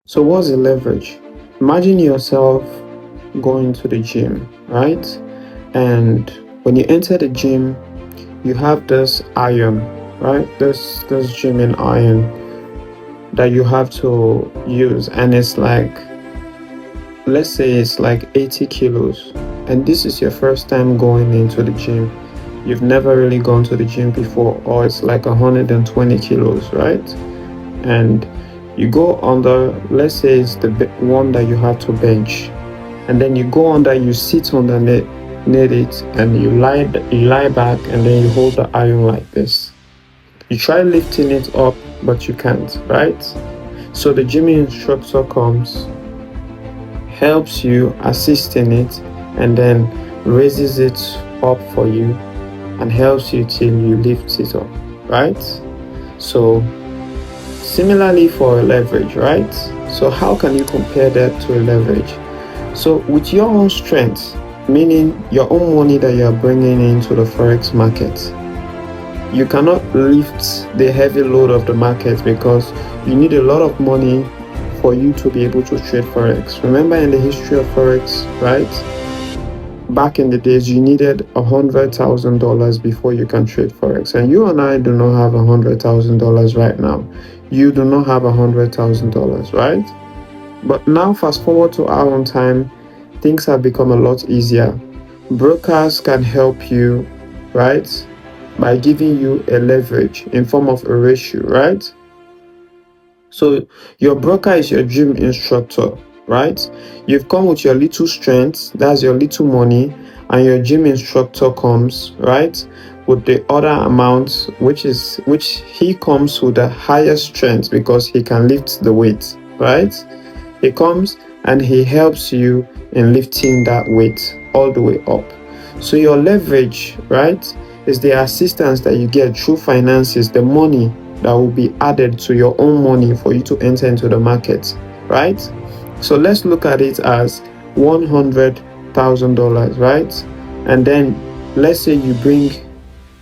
So what's the leverage? Imagine yourself going to the gym, right? And when you enter the gym, you have this iron, right? This gym in iron that you have to use, and it's like, let's say it's like 80 kilos, and this is your first time going into the gym. You've never really gone to the gym before, or it's like 120 kilos, right? And you go under, let's say it's the one that you have to bench, and then you go under, you sit underneath it, and you lie back, and then you hold the iron like this. You try lifting it up, but you can't, right? So the gym instructor comes, helps you, assists in it, and then raises it up for you and helps you till you lift it up, right? So similarly for a leverage, right? So how can you compare that to a leverage? So with your own strength, meaning your own money that you are bringing into the forex market, you cannot lift the heavy load of the market because you need a lot of money for you to be able to trade forex. Remember in the history of forex, right? Back in the days, you needed $100,000 before you can trade forex, and you and I do not have $100,000 right now. You do not have $100,000, right? But now, fast forward to our own time, things have become a lot easier. Brokers can help you, right, by giving you a leverage in form of a ratio, right? So your broker is your gym instructor, right? You've come with your little strength, that's your little money, and your gym instructor comes, right, with the other amount, which he comes with the highest strength because he can lift the weight, right? He comes and he helps you in lifting that weight all the way up. So your leverage, right, is the assistance that you get through finances, the money that will be added to your own money for you to enter into the market, right? So let's look at it as $100,000, right? And then let's say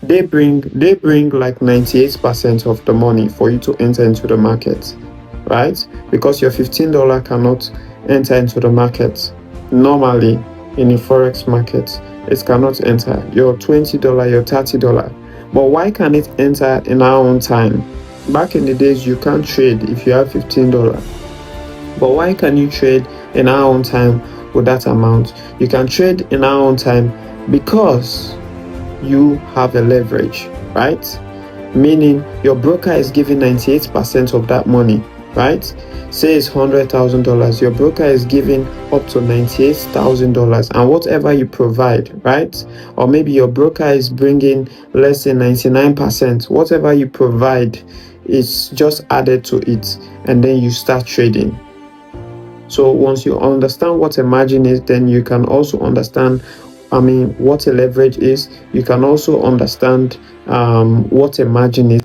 they bring like 98% of the money for you to enter into the market, right? Because your $15 cannot enter into the market normally in a forex market. It cannot enter your $20, your $30. But why can it enter in our own time? Back in the days, you can't trade if you have $15. But why can you trade in our own time with that amount? You can trade in our own time because you have a leverage, right? Meaning your broker is giving 98% of that money, right? Say it's $100,000, your broker is giving up to $98,000, and whatever you provide, right? Or maybe your broker is bringing, let's say, 99%. Whatever you provide is just added to it, and then you start trading. So once you understand what a margin is, then you can also understand, what a leverage is. You can also understand what a margin is.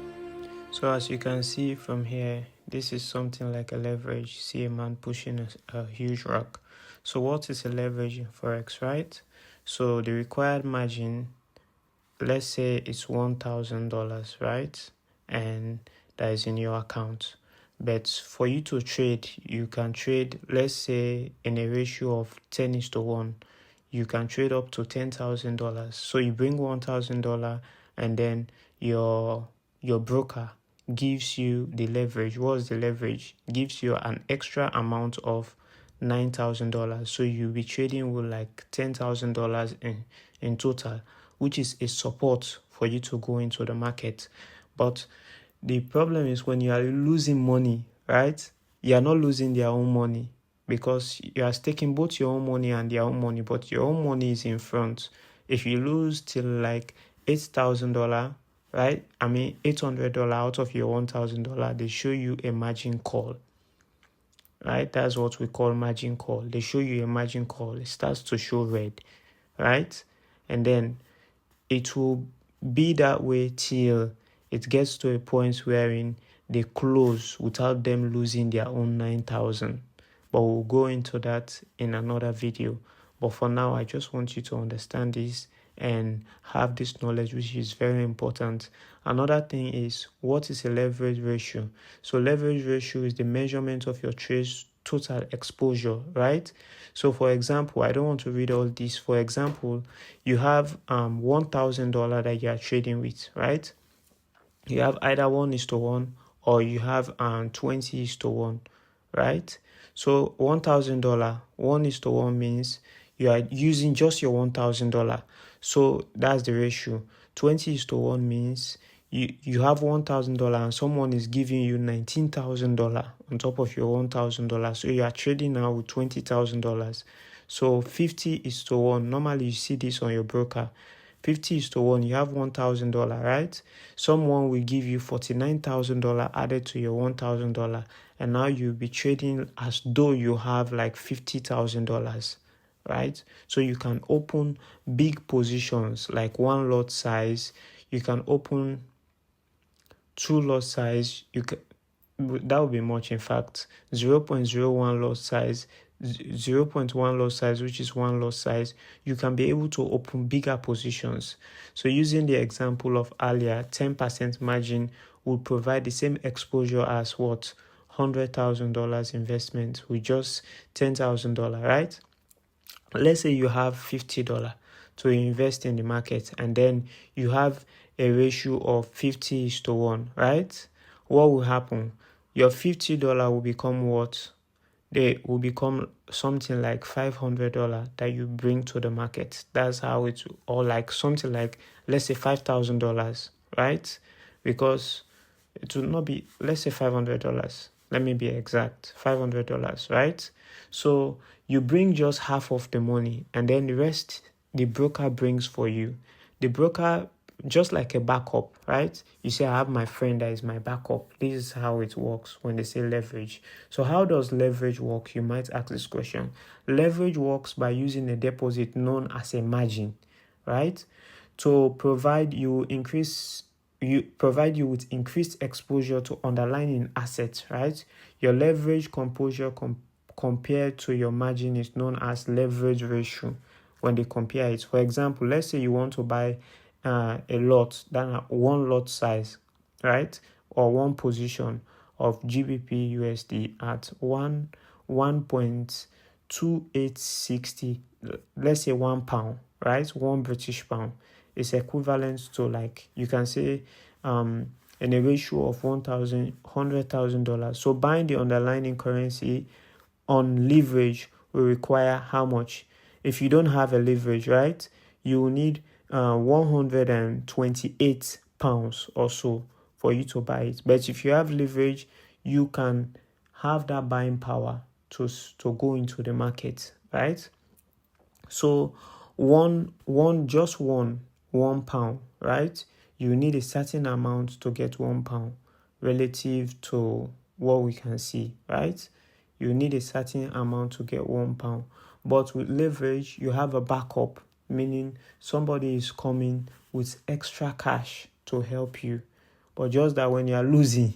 So as you can see from here, this is something like a leverage. See a man pushing a huge rock. So what is a leverage in Forex, right? So the required margin, let's say it's $1,000, right? And that is in your account. But for you to trade, you can trade, let's say, in a ratio of 10:1. You can trade up to $10,000. So you bring $1,000, and then your broker gives you the leverage. What's the leverage? Gives you an extra amount of $9,000. So you'll be trading with like $10,000 in total, which is a support for you to go into the market. But the problem is when you are losing money, right? You are not losing their own money because you are staking both your own money and their own money, but your own money is in front. If you lose till like $8,000, right? $800 out of your $1,000, they show you a margin call, right? That's what we call margin call. They show you a margin call. It starts to show red, right? And then it will be that way till it gets to a point wherein they close without them losing their own 9,000. But we'll go into that in another video. But for now, I just want you to understand this and have this knowledge, which is very important. Another thing is, what is a leverage ratio? So leverage ratio is the measurement of your trades total exposure, right? So for example, I don't want to read all this. For example, you have $1,000 that you are trading with, right? You have either 1:1 or you have 20:1, right? So $1,000, 1:1 means you are using just your $1,000. So that's the ratio. 20:1 means you have $1,000 and someone is giving you $19,000 on top of your $1,000. So you are trading now with $20,000. So 50:1. Normally you see this on your broker. 50:1, you have $1,000, right? Someone will give you $49,000 added to your $1,000, and now you'll be trading as though you have like $50,000, right? So you can open big positions like one lot size. You can open two lot size. That would be much, in fact. 0.01 lot size, 0.1 lot size, which is one lot size. You can be able to open bigger positions. So using the example of earlier, 10% margin would provide the same exposure as what? $100,000 investment with just $10,000, right? Let's say you have $50 to invest in the market, and then you have a ratio of 50:1, right? What will happen? Your $50 will become what? They will become something like $500 that you bring to the market. That's how it, or like something like, let's say $5,000, right? Because it will not be, let's say $500. Let me be exact, $500, right? So you bring just half of the money, and then the rest the broker brings for you. The broker, just like a backup, right? You say, I have my friend that is my backup. This is how it works when they say leverage. So how does leverage work? You might ask this question. Leverage works by using a deposit known as a margin, right? To provide you with increased exposure to underlying assets, right? Your leverage composure compared to your margin is known as leverage ratio when they compare it. For example, let's say you want to buy a lot, that one lot size, right? Or one position of GBP USD at 1.2860, let's say £1, right? £1 is equivalent to, like, you can say in a ratio of $100,000. So buying the underlying currency on leverage will require how much? If you don't have a leverage, right, you will need 128 pounds or so for you to buy it. But if you have leverage, you can have that buying power to go into the market, right? So one pound, right? You need a certain amount to get £1 relative to what we can see, right? You need a certain amount to get £1. But with leverage, you have a backup, meaning somebody is coming with extra cash to help you. But just that when you are losing,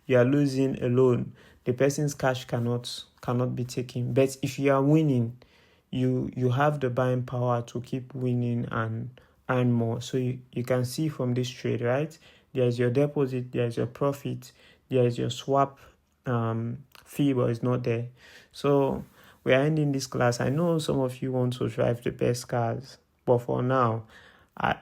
you are losing alone. The person's cash cannot be taken. But if you are winning, you have the buying power to keep winning and earn more. So you can see from this trade, right? There's your deposit, there's your profit, there's your swap fee, but it's not there. So we are ending this class. I know some of you want to drive the best cars, but for now,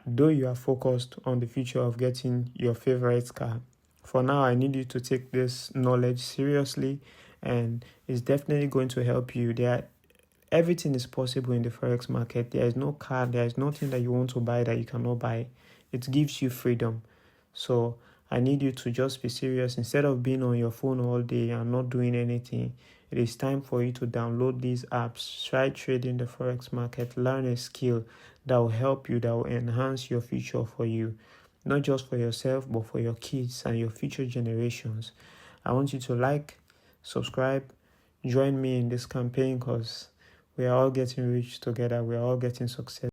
though you are focused on the future of getting your favorite car, for now I need you to take this knowledge seriously, and it's definitely going to help you. Everything is possible in the Forex market. There is no car, there is nothing that you want to buy that you cannot buy. It gives you freedom. So I need you to just be serious. Instead of being on your phone all day and not doing anything, it is time for you to download these apps, try trading the Forex market, learn a skill that will help you, that will enhance your future for you, not just for yourself, but for your kids and your future generations. I want you to like, subscribe, join me in this campaign, because we are all getting rich together. We are all getting success.